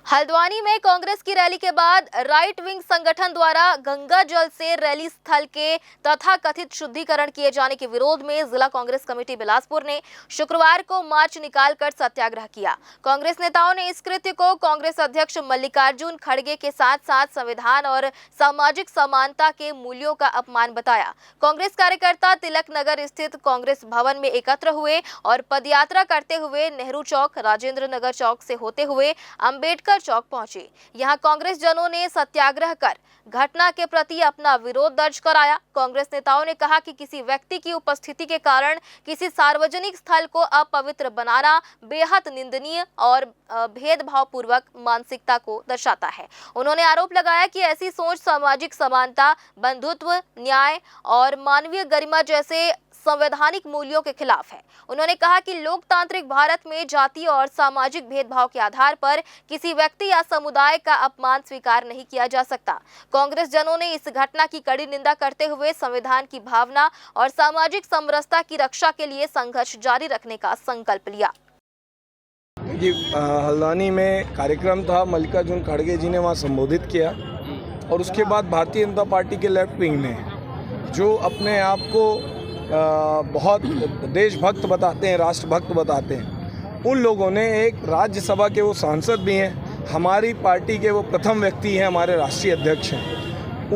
हल्द्वानी में कांग्रेस की रैली के बाद राइट विंग संगठन द्वारा गंगा जल से रैली स्थल के तथाकथित शुद्धिकरण किए जाने के विरोध में जिला कांग्रेस कमेटी बिलासपुर ने शुक्रवार को मार्च निकालकर सत्याग्रह किया। कांग्रेस नेताओं ने इस कृत्य को कांग्रेस अध्यक्ष मल्लिकार्जुन खड़गे के साथ साथ संविधान और सामाजिक समानता के मूल्यों का अपमान बताया। कांग्रेस कार्यकर्ता तिलक नगर स्थित कांग्रेस भवन में एकत्र हुए और पदयात्रा करते हुए नेहरू चौक, राजेंद्र नगर चौक से होते हुए अंबेडकर चौक पहुंचे। यहां कांग्रेस जनों ने सत्याग्रह कर घटना के प्रति अपना विरोध दर्ज कराया। कांग्रेस नेताओं ने कहा कि किसी व्यक्ति की उपस्थिति के कारण किसी सार्वजनिक स्थल को अपवित्र बनाना बेहद निंदनीय और भेदभावपूर्वक मानसिकता को दर्शाता है। उन्होंने आरोप लगाया कि ऐसी सोच सामाजिक समानता, बंधुत्व, न्याय और मानवीय गरिमा जैसे संवैधानिक मूल्यों के खिलाफ है। उन्होंने कहा कि लोकतांत्रिक भारत में जाति और सामाजिक भेदभाव के आधार पर किसी व्यक्ति या समुदाय का अपमान स्वीकार नहीं किया जा सकता। कांग्रेस जनों ने इस घटना की कड़ी निंदा करते हुए संविधान की भावना और सामाजिक समरसता की रक्षा के लिए संघर्ष जारी रखने का संकल्प लिया। हल्द्वानी में कार्यक्रम था, मल्लिकार्जुन खड़गे जी ने वहाँ संबोधित किया और उसके बाद भारतीय जनता पार्टी के लेफ्ट विंग ने जो अपने आप को बहुत देशभक्त बताते हैं, राष्ट्रभक्त बताते हैं, उन लोगों ने एक राज्यसभा के वो सांसद भी हैं, हमारी पार्टी के वो प्रथम व्यक्ति हैं, हमारे राष्ट्रीय अध्यक्ष हैं,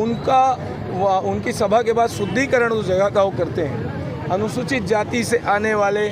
उनकी सभा के बाद शुद्धिकरण उस जगह का वो करते हैं। अनुसूचित जाति से आने वाले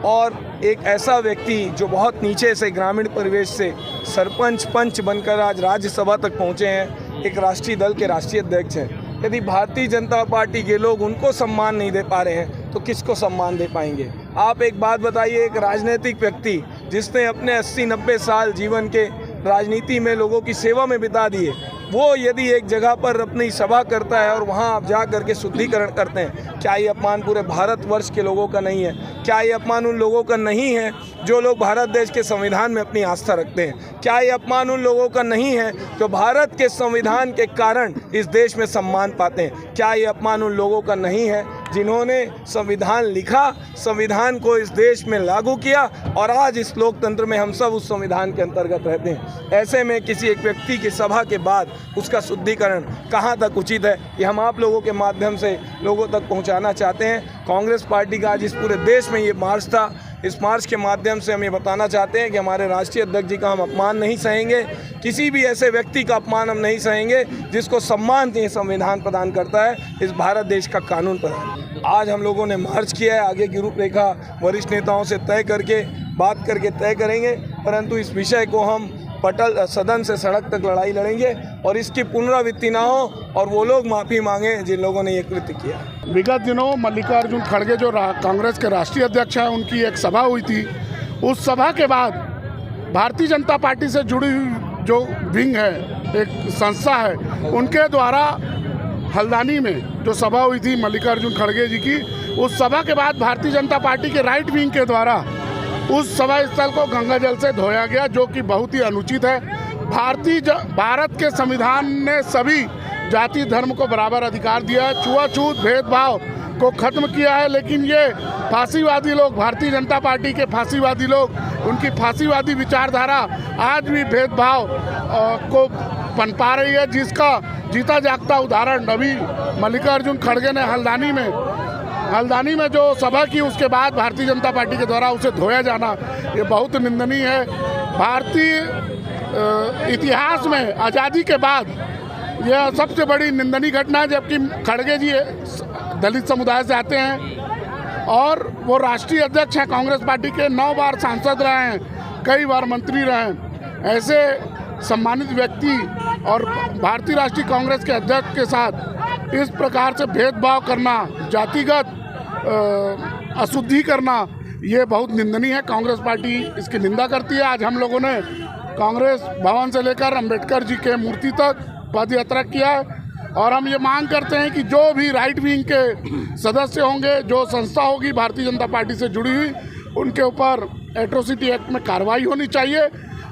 और एक ऐसा व्यक्ति जो बहुत नीचे से ग्रामीण परिवेश से सरपंच पंच बनकर आज राज्यसभा तक पहुँचे हैं, एक राष्ट्रीय दल के राष्ट्रीय अध्यक्ष हैं। यदि भारतीय जनता पार्टी के लोग उनको सम्मान नहीं दे पा रहे हैं तो किसको सम्मान दे पाएंगे? आप एक बात बताइए, एक राजनीतिक व्यक्ति जिसने अपने 80-90 साल जीवन के राजनीति में लोगों की सेवा में बिता दिए, वो यदि एक जगह पर अपनी सभा करता है और वहाँ आप जा करके शुद्धिकरण करते हैं, क्या ये अपमान पूरे भारतवर्ष के लोगों का नहीं है? क्या ये अपमान उन लोगों का नहीं है जो लोग भारत देश के संविधान में अपनी आस्था रखते हैं? क्या ये अपमान उन लोगों का नहीं है जो भारत के संविधान के कारण इस देश में सम्मान पाते हैं? क्या ये अपमान उन लोगों का नहीं है जिन्होंने संविधान लिखा, संविधान को इस देश में लागू किया और आज इस लोकतंत्र में हम सब उस संविधान के अंतर्गत रहते हैं? ऐसे में किसी एक व्यक्ति की सभा के बाद उसका शुद्धिकरण कहाँ तक उचित है, ये हम आप लोगों के माध्यम से लोगों तक पहुँचाना चाहते हैं। कांग्रेस पार्टी का आज इस पूरे देश में ये मार्च था, इस मार्च के माध्यम से हम ये बताना चाहते हैं कि हमारे राष्ट्रीय अध्यक्ष जी का हम अपमान नहीं सहेंगे, किसी भी ऐसे व्यक्ति का अपमान हम नहीं सहेंगे जिसको सम्मान ये संविधान प्रदान करता है, इस भारत देश का कानून प्रदान। आज हम लोगों ने मार्च किया है, आगे की रूपरेखा वरिष्ठ नेताओं से तय करके बात करके तय करेंगे, परंतु इस विषय को हम पटल सदन से सड़क तक लड़ाई लड़ेंगे और इसकी पुनरावृत्ति ना हो और वो लोग माफ़ी मांगे जिन लोगों ने ये कृत्य किया। विगत दिनों मल्लिकार्जुन खड़गे जो कांग्रेस के राष्ट्रीय अध्यक्ष हैं, उनकी एक सभा हुई थी। उस सभा के बाद भारतीय जनता पार्टी से जुड़ी हुई जो विंग है, एक संस्था है, उनके द्वारा हल्द्वानी में जो सभा हुई थी मल्लिकार्जुन खड़गे जी की, उस सभा के बाद भारतीय जनता पार्टी के राइट विंग के द्वारा उस सभा स्थल को गंगा जल से धोया गया, जो कि बहुत ही अनुचित है। भारत के संविधान ने सभी जाति धर्म को बराबर अधिकार दिया है, छुआछूत भेदभाव को खत्म किया है, लेकिन ये फांसीवादी लोग, भारतीय जनता पार्टी के फांसीवादी लोग, उनकी फांसीवादी विचारधारा आज भी भेदभाव को पनपा रही है, जिसका जीता जागता उदाहरण अभी मल्लिकार्जुन खड़गे ने हल्द्वानी में जो सभा की, उसके बाद भारतीय जनता पार्टी के द्वारा उसे धोया जाना, ये बहुत निंदनीय है। भारतीय इतिहास में आज़ादी के बाद यह सबसे बड़ी निंदनीय घटना है, जबकि खड़गे जी दलित समुदाय से आते हैं और वो राष्ट्रीय अध्यक्ष हैं कांग्रेस पार्टी के, 9 बार सांसद रहे हैं, कई बार मंत्री रहे हैं। ऐसे सम्मानित व्यक्ति और भारतीय राष्ट्रीय कांग्रेस के अध्यक्ष के साथ इस प्रकार से भेदभाव करना, जातिगत अशुद्धि करना, ये बहुत निंदनीय है। कांग्रेस पार्टी इसकी निंदा करती है। आज हम लोगों ने कांग्रेस भवन से लेकर अंबेडकर जी के मूर्ति तक पद यात्रा किया है और हम ये मांग करते हैं कि जो भी राइट विंग के सदस्य होंगे, जो संस्था होगी भारतीय जनता पार्टी से जुड़ी हुई, उनके ऊपर एट्रोसिटी एक्ट में कार्रवाई होनी चाहिए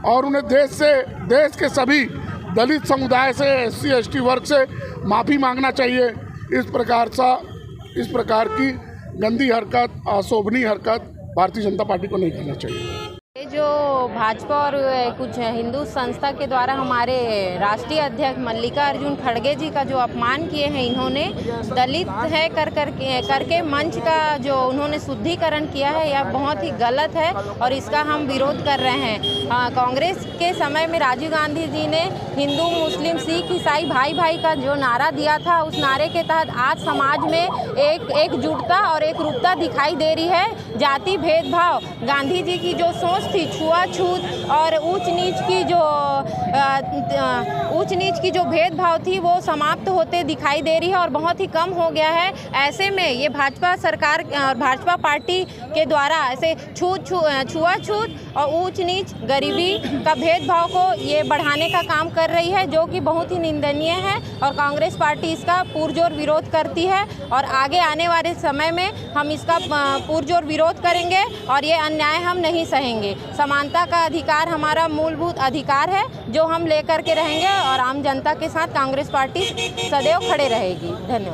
और उन्हें देश के सभी दलित समुदाय से, SC ST वर्ग से माफ़ी मांगना चाहिए। इस प्रकार की गंदी हरकत, अशोभनीय हरकत भारतीय जनता पार्टी को नहीं करना चाहिए। जो भाजपा और कुछ हिंदू संस्था के द्वारा हमारे राष्ट्रीय अध्यक्ष मल्लिकार्जुन खड़गे जी का जो अपमान किए हैं इन्होंने, दलित है करके मंच का जो उन्होंने शुद्धिकरण किया है, यह बहुत ही गलत है और इसका हम विरोध कर रहे हैं। कांग्रेस के समय में राजीव गांधी जी ने हिंदू मुस्लिम सिख ईसाई भाई भाई का जो नारा दिया था, उस नारे के तहत आज समाज में एकजुटता और एकरूपता दिखाई दे रही है। जाति भेदभाव, गांधी जी की जो सोच थी छुआछूत और ऊंच नीच की जो भेदभाव थी वो समाप्त होते दिखाई दे रही है और बहुत ही कम हो गया है। ऐसे में ये भाजपा सरकार और भाजपा पार्टी के द्वारा ऐसे छुआछूत और ऊंच नीच गरीबी का भेदभाव को ये बढ़ाने का काम कर रही है, जो कि बहुत ही निंदनीय है और कांग्रेस पार्टी इसका पुरजोर विरोध करती है और आगे आने वाले समय में हम इसका पुरजोर विरोध करेंगे और ये अन्याय हम नहीं सहेंगे। समानता का अधिकार हमारा मूलभूत अधिकार है जो हम लेकर के रहेंगे और आम जनता के साथ कांग्रेस पार्टी सदैव खड़े रहेगी। धन्यवाद।